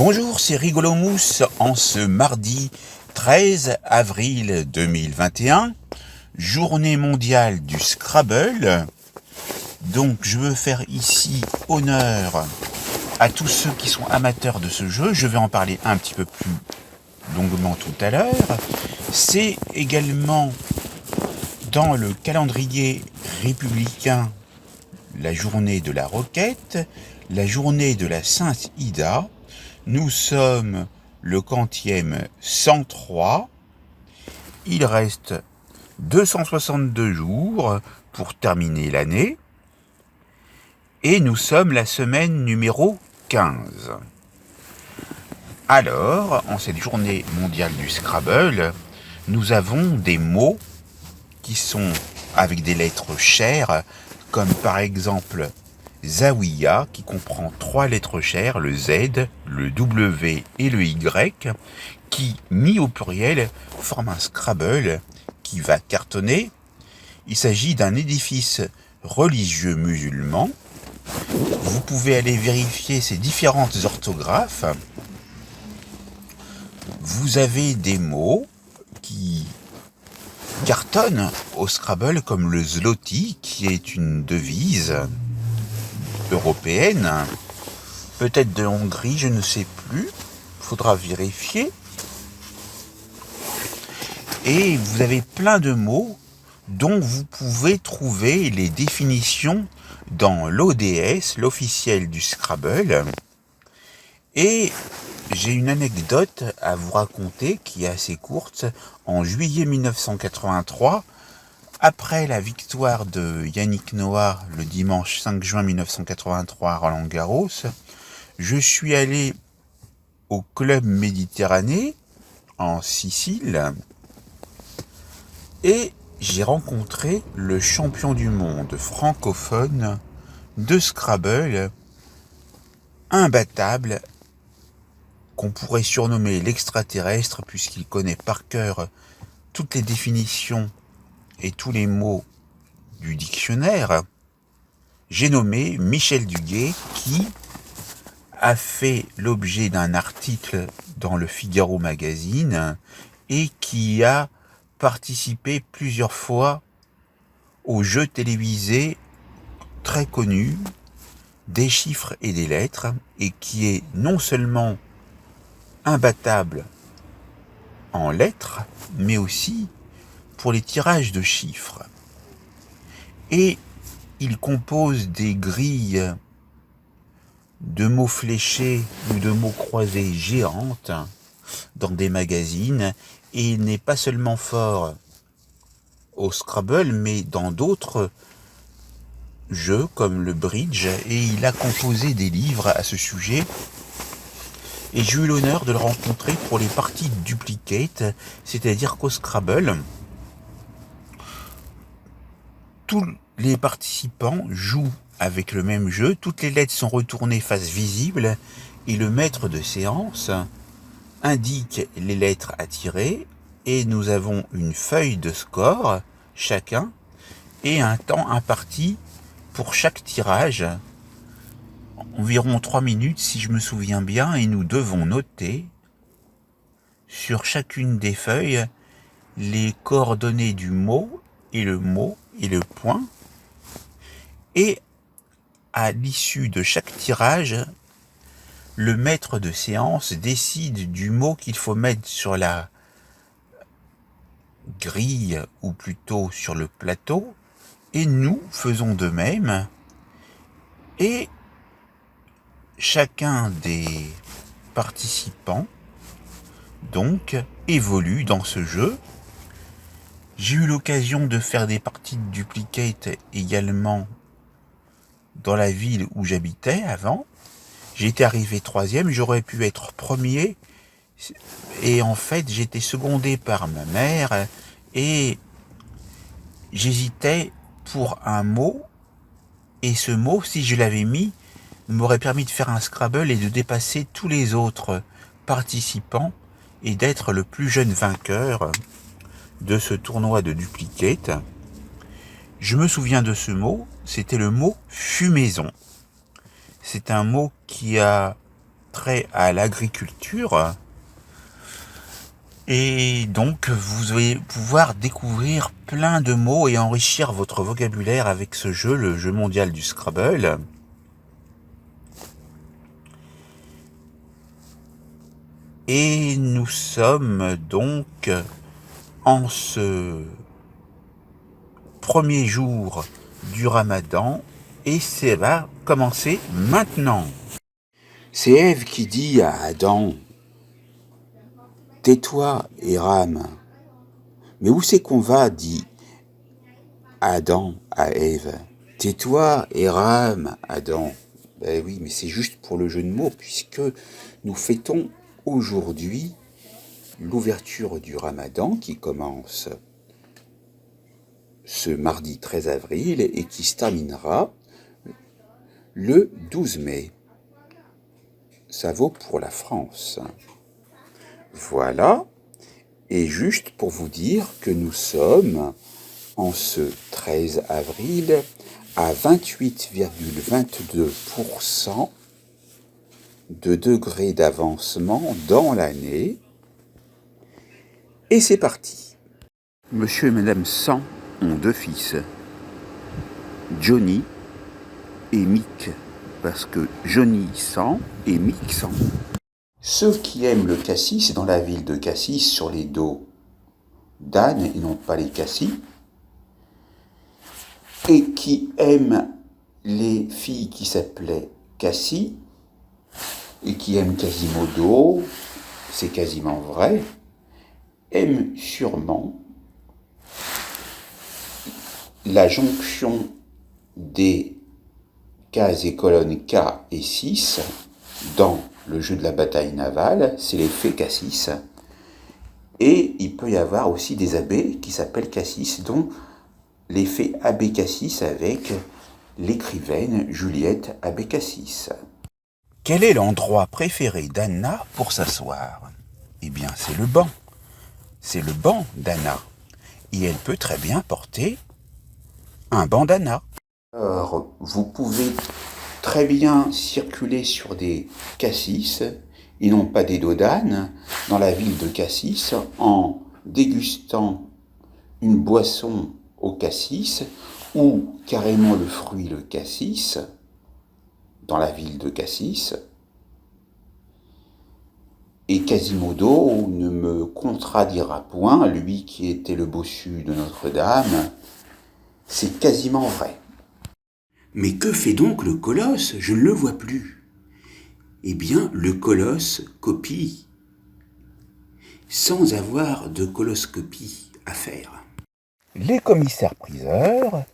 Bonjour, c'est Rigolo Mousse en ce mardi 13 avril 2021, journée mondiale du Scrabble. Donc je veux faire ici honneur à tous ceux qui sont amateurs de ce jeu. Je vais en parler un petit peu plus longuement tout à l'heure. C'est également dans le calendrier républicain la journée de la Roquette, la journée de la Sainte Ida. Nous sommes le quantième 103. Il reste 262 jours pour terminer l'année. Et nous sommes la semaine numéro 15. Alors, en cette journée mondiale du Scrabble, nous avons des mots qui sont avec des lettres chères, comme par exemple Zawiya, qui comprend 3 lettres chères, le Z, le W et le Y, qui, mis au pluriel, forment un Scrabble qui va cartonner. Il s'agit d'un édifice religieux musulman. Vous pouvez aller vérifier ces différentes orthographes. Vous avez des mots qui cartonnent au Scrabble, comme le zloty, qui est une devise européenne, peut-être de Hongrie, je ne sais plus, faudra vérifier. Et vous avez plein de mots dont vous pouvez trouver les définitions dans l'ODS, l'officiel du Scrabble. Et j'ai une anecdote à vous raconter qui est assez courte. En juillet 1983, après la victoire de Yannick Noah le dimanche 5 juin 1983 à Roland-Garros, je suis allé au Club Méditerranée en Sicile et j'ai rencontré le champion du monde francophone de Scrabble, imbattable, qu'on pourrait surnommer l'extraterrestre puisqu'il connaît par cœur toutes les définitions et tous les mots du dictionnaire. J'ai nommé Michel Duguay, qui a fait l'objet d'un article dans le Figaro Magazine et qui a participé plusieurs fois aux jeux télévisés très connus des chiffres et des lettres, et qui est non seulement imbattable en lettres, mais aussi pour les tirages de chiffres. Et il compose des grilles de mots fléchés ou de mots croisés géantes dans des magazines, et il n'est pas seulement fort au Scrabble, mais dans d'autres jeux comme le bridge, et il a composé des livres à ce sujet. Et j'ai eu l'honneur de le rencontrer pour les parties duplicate, c'est-à-dire qu'au Scrabble, tous les participants jouent avec le même jeu, toutes les lettres sont retournées face visible, et le maître de séance indique les lettres à tirer, et nous avons une feuille de score chacun, et un temps imparti pour chaque tirage, environ 3 minutes si je me souviens bien, et nous devons noter sur chacune des feuilles les coordonnées du mot et le point. Et à l'issue de chaque tirage, le maître de séance décide du mot qu'il faut mettre sur la grille, ou plutôt sur le plateau, et nous faisons de même. Et chacun des participants donc évolue dans ce jeu. J'ai eu l'occasion de faire des parties de duplicate également dans la ville où j'habitais avant. J'étais arrivé 3e, j'aurais pu être premier, et en fait j'étais secondé par ma mère, et j'hésitais pour un mot, et ce mot, si je l'avais mis, m'aurait permis de faire un Scrabble et de dépasser tous les autres participants et d'être le plus jeune vainqueur de ce tournoi de duplicate. Je me souviens de ce mot, c'était le mot fumaison. C'est un mot qui a consacré à l'agriculture. Et donc, vous allez pouvoir découvrir plein de mots et enrichir votre vocabulaire avec ce jeu, le jeu mondial du Scrabble. Et nous sommes donc en ce premier jour du Ramadan et ça va commencer maintenant. C'est Ève qui dit à Adam: tais-toi et rame. Mais où c'est qu'on va, dit Adam à Ève. Tais-toi et rame, Adam. Ben oui, mais c'est juste pour le jeu de mots, puisque nous fêtons aujourd'hui l'ouverture du Ramadan qui commence ce mardi 13 avril et qui se terminera le 12 mai. Ça vaut pour la France. Voilà. Et juste pour vous dire que nous sommes en ce 13 avril à 28,22% de degrés d'avancement dans l'année. Et c'est parti. Monsieur et Madame Sang ont 2 fils, Johnny et Mick, parce que Johnny Sang et Mick Sang. Ceux qui aiment le cassis dans la ville de Cassis sur les dos d'âne et non pas les cassis, et qui aiment les filles qui s'appelaient Cassis, et qui aiment Quasimodo, c'est quasiment vrai, aiment sûrement la jonction des cases et colonnes K et 6 dans le jeu de la bataille navale, c'est l'effet Cassis. Et il peut y avoir aussi des abbés qui s'appellent Cassis, dont l'effet abbé Cassis avec l'écrivaine Juliette Abbé Cassis. Quel est l'endroit préféré d'Anna pour s'asseoir? Eh bien, c'est le banc. C'est le banc d'Anna. Et elle peut très bien porter un bandana. Alors, vous pouvez très bien circuler sur des cassis, et non pas des dos d'âne, dans la ville de Cassis, en dégustant une boisson au cassis, ou carrément le fruit le cassis, dans la ville de Cassis. Et Quasimodo ne me contredira point, lui qui était le bossu de Notre-Dame, c'est quasiment vrai. Mais que fait donc le colosse? Je ne le vois plus. Eh bien, le colosse copie, sans avoir de coloscopie à faire. Les commissaires-priseurs,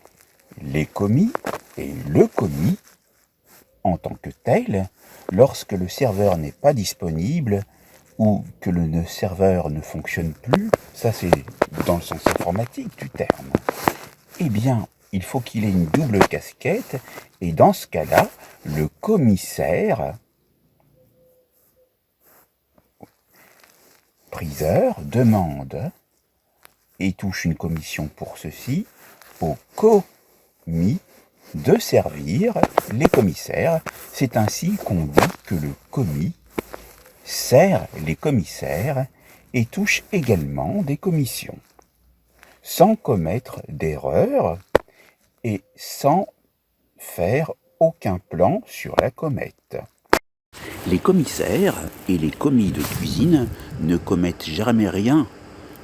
les commis et le commis, en tant que tel, lorsque le serveur n'est pas disponible ou que le serveur ne fonctionne plus, ça c'est dans le sens informatique du terme, eh bien, il faut qu'il ait une double casquette, et dans ce cas-là, le commissaire priseur demande et touche une commission pour ceci au commis de servir les commissaires. C'est ainsi qu'on dit que le commis sert les commissaires et touche également des commissions, sans commettre d'erreur et sans faire aucun plan sur la comète. Les commissaires et les commis de cuisine ne commettent jamais rien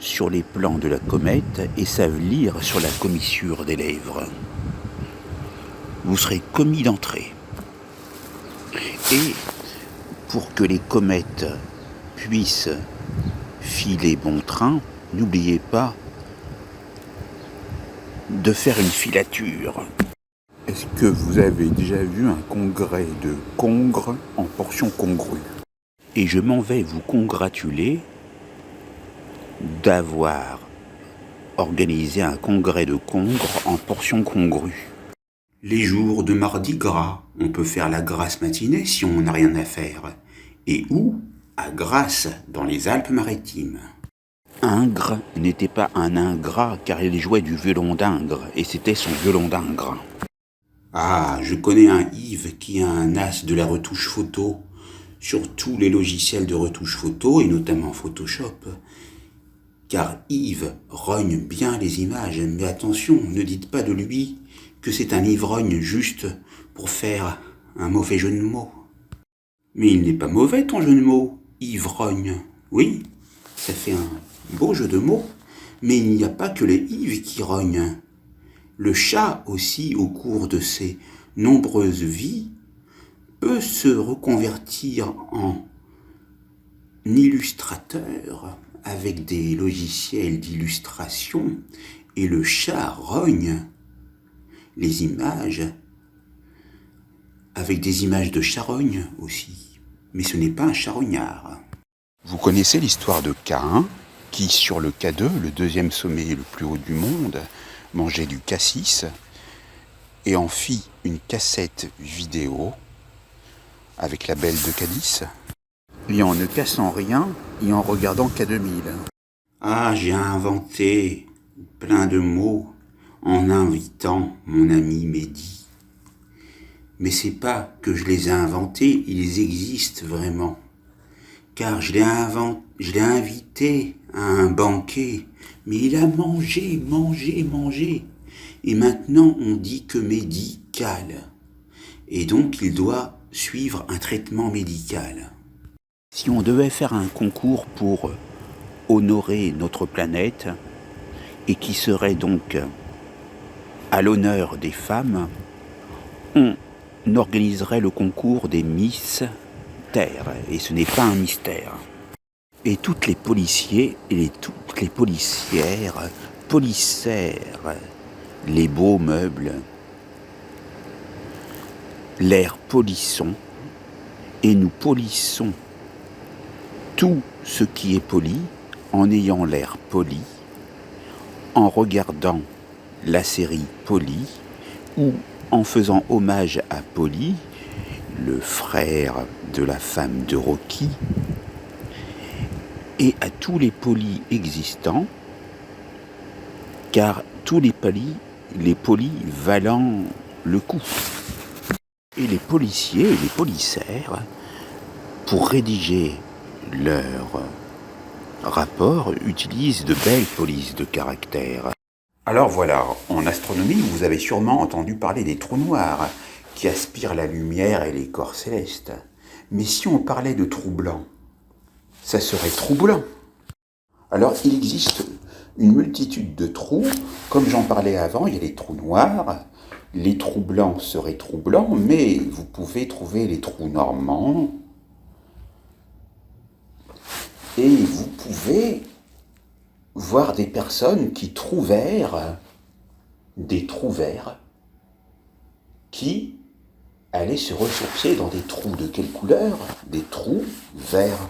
sur les plans de la comète et savent lire sur la commissure des lèvres. Vous serez commis d'entrée. Et pour que les comètes puissent filer bon train, n'oubliez pas de faire une filature. Est-ce que vous avez déjà vu un congrès de congres en portions congrues? Et je m'en vais vous congratuler d'avoir organisé un congrès de congres en portions congrues. Les jours de mardi gras, on peut faire la grasse matinée si on n'a rien à faire. Et où? À Grasse, dans les Alpes-Maritimes. Ingres n'était pas un ingrat car il jouait du violon d'Ingres et c'était son violon d'Ingres. Ah, je connais un Yves qui a un as de la retouche photo sur tous les logiciels de retouche photo et notamment Photoshop. Car Yves rogne bien les images, mais attention, ne dites pas de lui que c'est un ivrogne juste pour faire un mauvais jeu de mots. Mais il n'est pas mauvais ton jeu de mots, ivrogne. Oui, ça fait un beau jeu de mots, mais il n'y a pas que les Yves qui rognent. Le chat aussi, au cours de ses nombreuses vies, peut se reconvertir en illustrateur avec des logiciels d'illustration et le chat rogne les images avec des images de charogne aussi. Mais ce n'est pas un charognard. Vous connaissez l'histoire de Caïn qui, sur le K2, le deuxième sommet le plus haut du monde, mangeait du cassis et en fit une cassette vidéo avec la belle de Cadiz, et en ne cassant rien et en regardant K2000. Ah, j'ai inventé plein de mots en invitant mon ami Mehdi. Mais c'est pas que je les ai inventés, ils existent vraiment. Car je l'ai invité à un banquet, mais il a mangé. Et maintenant on dit que Mehdi cale. Et donc il doit suivre un traitement médical. Si on devait faire un concours pour honorer notre planète, et qui serait donc à l'honneur des femmes, on organiserait le concours des Miss Terre, et ce n'est pas un mystère. Et toutes les policiers et toutes les policières polissèrent les beaux meubles, l'air polisson, et nous polissons tout ce qui est poli en ayant l'air poli, en regardant la série Polly ou en faisant hommage à Polly, le frère de la femme de Rocky, et à tous les polis existants, car tous les polis valant le coup. Et les policiers et les policières, pour rédiger leur rapport, utilisent de belles polices de caractère. Alors voilà, en astronomie, vous avez sûrement entendu parler des trous noirs qui aspirent la lumière et les corps célestes. Mais si on parlait de trous blancs, ça serait troublant. Alors il existe une multitude de trous, comme j'en parlais avant, il y a les trous noirs, les trous blancs seraient troublants, mais vous pouvez trouver les trous normands, et vous pouvez voir des personnes qui trouvèrent des trous verts, qui allaient se ressourcer dans des trous de quelle couleur? Des trous verts.